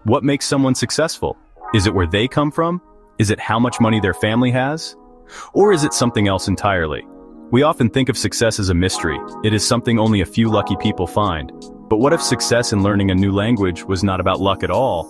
What makes someone successful? Is it where they come from? Is it how much money their family has? Or is it something else entirely? We often think of success as a mystery. It is something only a few lucky people find. But what if success in learning a new language was not about luck at all?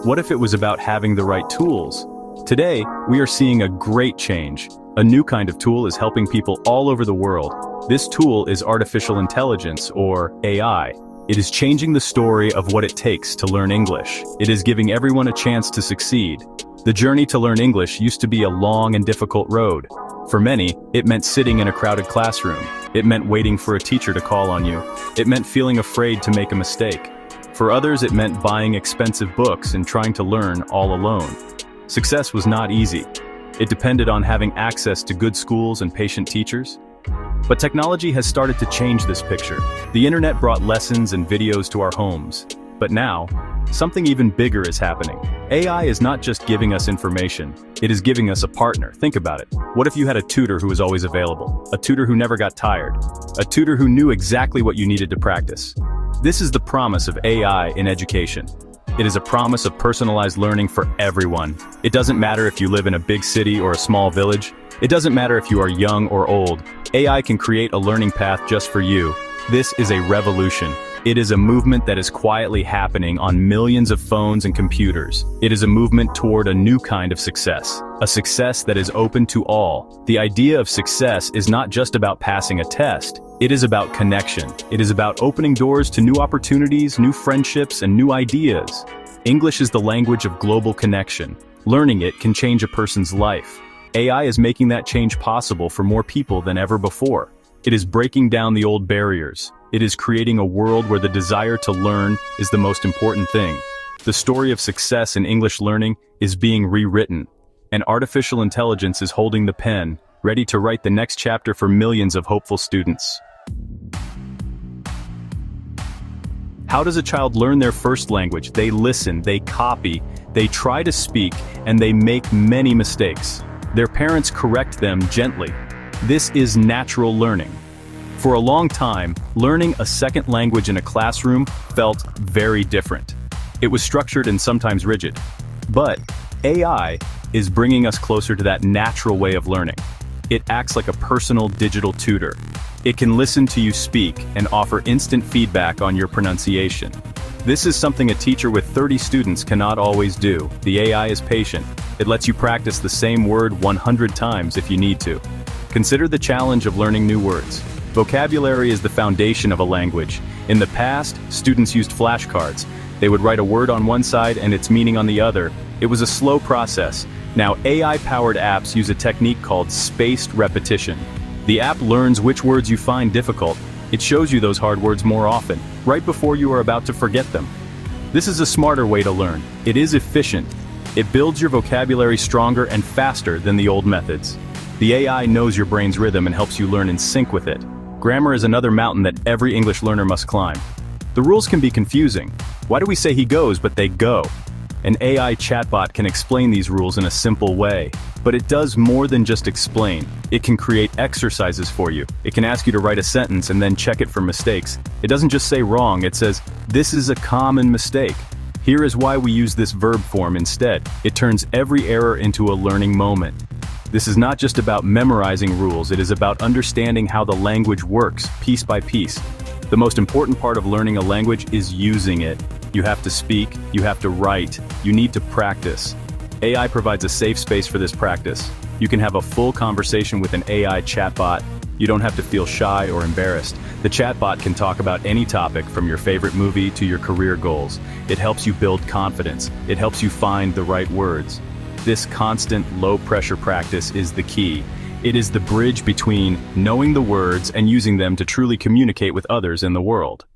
What if it was about having the right tools? Today, we are seeing a great change. A new kind of tool is helping people all over the world. This tool is artificial intelligence, or AI. It is changing the story of what it takes to learn English. It is giving everyone a chance to succeed. The journey to learn English used to be a long and difficult road. For many, it meant sitting in a crowded classroom. It meant waiting for a teacher to call on you. It meant feeling afraid to make a mistake. For others, it meant buying expensive books and trying to learn all alone. Success was not easy. It depended on having access to good schools and patient teachers. But technology has started to change this picture. The internet brought lessons and videos to our homes. But now, something even bigger is happening. AI is not just giving us information, it is giving us a partner. Think about it. What if you had a tutor who was always available? A tutor who never got tired? A tutor who knew exactly what you needed to practice? This is the promise of AI in education. It is a promise of personalized learning for everyone. It doesn't matter if you live in a big city or a small village. It doesn't matter if you are young or old. AI can create a learning path just for you. This is a revolution. It is a movement that is quietly happening on millions of phones and computers. It is a movement toward a new kind of success. A success that is open to all. The idea of success is not just about passing a test. It is about connection. It is about opening doors to new opportunities, new friendships, and new ideas. English is the language of global connection. Learning it can change a person's life. AI is making that change possible for more people than ever before. It is breaking down the old barriers. It is creating a world where the desire to learn is the most important thing. The story of success in English learning is being rewritten, and artificial intelligence is holding the pen, ready to write the next chapter for millions of hopeful students. How does a child learn their first language? They listen, they copy, they try to speak, and they make many mistakes. Their parents correct them gently. This is natural learning. For a long time, learning a second language in a classroom felt very different. It was structured and sometimes rigid. But AI is bringing us closer to that natural way of learning. It acts like a personal digital tutor. It can listen to you speak and offer instant feedback on your pronunciation. This is something a teacher with 30 students cannot always do. The AI is patient. It lets you practice the same word 100 times if you need to. Consider the challenge of learning new words. Vocabulary is the foundation of a language. In the past, students used flashcards. They would write a word on one side and its meaning on the other. It was a slow process. Now, AI-powered apps use a technique called spaced repetition. The app learns which words you find difficult. It shows you those hard words more often, right before you are about to forget them. This is a smarter way to learn. It is efficient. It builds your vocabulary stronger and faster than the old methods. The AI knows your brain's rhythm and helps you learn in sync with it. Grammar is another mountain that every English learner must climb. The rules can be confusing. Why do we say he goes, but they go? An AI chatbot can explain these rules in a simple way. But it does more than just explain. It can create exercises for you. It can ask you to write a sentence and then check it for mistakes. It doesn't just say wrong, it says, this is a common mistake. Here is why we use this verb form instead. It turns every error into a learning moment. This is not just about memorizing rules, it is about understanding how the language works, piece by piece. The most important part of learning a language is using it. You have to speak, you have to write, you need to practice. AI provides a safe space for this practice. You can have a full conversation with an AI chatbot. You don't have to feel shy or embarrassed. The chatbot can talk about any topic from your favorite movie to your career goals. It helps you build confidence. It helps you find the right words. This constant, low-pressure practice is the key. It is the bridge between knowing the words and using them to truly communicate with others in the world.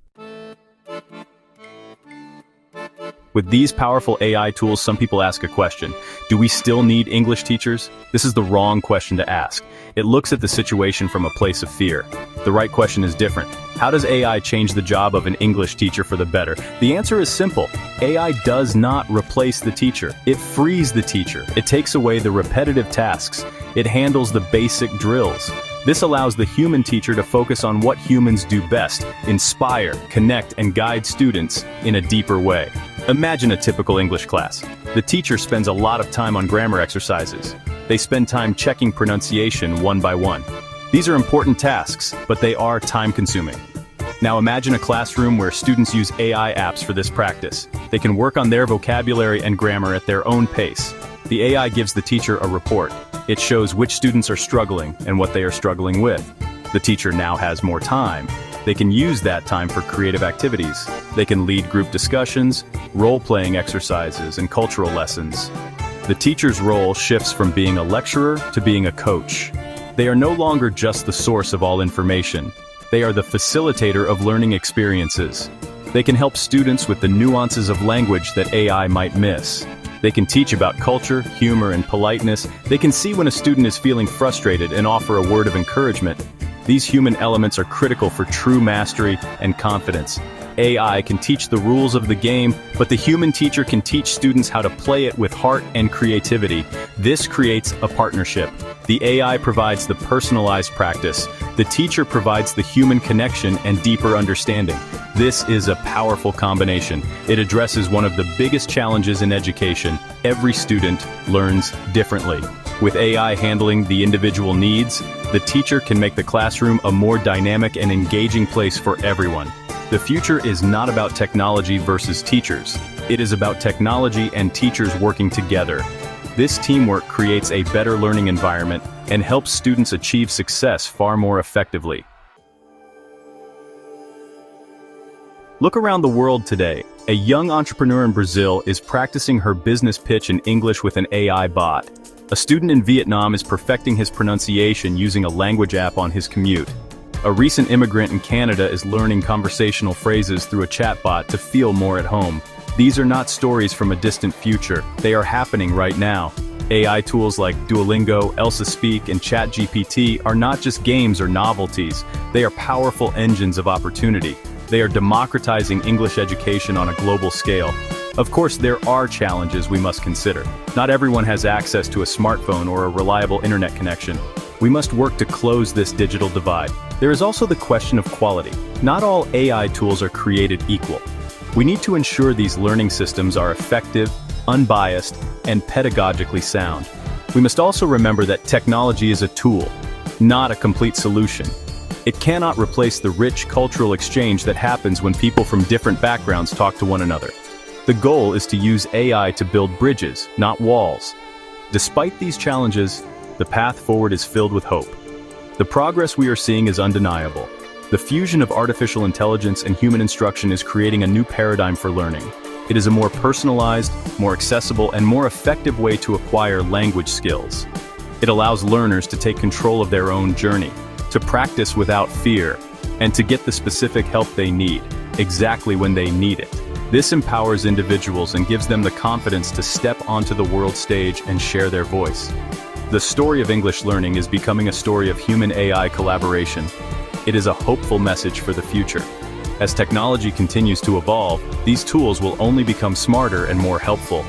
With these powerful AI tools, some people ask a question. Do we still need English teachers? This is the wrong question to ask. It looks at the situation from a place of fear. The right question is different. How does AI change the job of an English teacher for the better? The answer is simple. AI does not replace the teacher. It frees the teacher. It takes away the repetitive tasks. It handles the basic drills. This allows the human teacher to focus on what humans do best: inspire, connect, and guide students in a deeper way. Imagine a typical English class. The teacher spends a lot of time on grammar exercises. They spend time checking pronunciation one by one. These are important tasks, but they are time-consuming. Now imagine a classroom where students use AI apps for this practice. They can work on their vocabulary and grammar at their own pace. The AI gives the teacher a report. It shows which students are struggling and what they are struggling with. The teacher now has more time. They can use that time for creative activities. They can lead group discussions, role-playing exercises, and cultural lessons. The teacher's role shifts from being a lecturer to being a coach. They are no longer just the source of all information. They are the facilitator of learning experiences. They can help students with the nuances of language that AI might miss. They can teach about culture, humor, and politeness. They can see when a student is feeling frustrated and offer a word of encouragement. These human elements are critical for true mastery and confidence. AI can teach the rules of the game, but the human teacher can teach students how to play it with heart and creativity. This creates a partnership. The AI provides the personalized practice. The teacher provides the human connection and deeper understanding. This is a powerful combination. It addresses one of the biggest challenges in education. Every student learns differently. With AI handling the individual needs, the teacher can make the classroom a more dynamic and engaging place for everyone. The future is not about technology versus teachers. It is about technology and teachers working together. This teamwork creates a better learning environment and helps students achieve success far more effectively. Look around the world today. A young entrepreneur in Brazil is practicing her business pitch in English with an AI bot. A student in Vietnam is perfecting his pronunciation using a language app on his commute. A recent immigrant in Canada is learning conversational phrases through a chatbot to feel more at home. These are not stories from a distant future. They are happening right now. AI tools like Duolingo, Elsa Speak, and ChatGPT are not just games or novelties. They are powerful engines of opportunity. They are democratizing English education on a global scale. Of course, there are challenges we must consider. Not everyone has access to a smartphone or a reliable internet connection. We must work to close this digital divide. There is also the question of quality. Not all AI tools are created equal. We need to ensure these learning systems are effective, unbiased, and pedagogically sound. We must also remember that technology is a tool, not a complete solution. It cannot replace the rich cultural exchange that happens when people from different backgrounds talk to one another. The goal is to use AI to build bridges, not walls. Despite these challenges, the path forward is filled with hope. The progress we are seeing is undeniable. The fusion of artificial intelligence and human instruction is creating a new paradigm for learning. It is a more personalized, more accessible, and more effective way to acquire language skills. It allows learners to take control of their own journey, to practice without fear, and to get the specific help they need, exactly when they need it. This empowers individuals and gives them the confidence to step onto the world stage and share their voice. The story of English learning is becoming a story of human-AI collaboration. It is a hopeful message for the future. As technology continues to evolve, these tools will only become smarter and more helpful.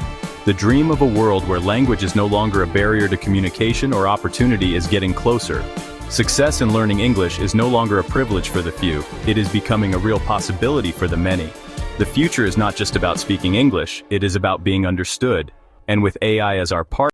The dream of a world where language is no longer a barrier to communication or opportunity is getting closer. Success in learning English is no longer a privilege for the few. It is becoming a real possibility for the many. The future is not just about speaking English, it is about being understood. And with AI as our partner,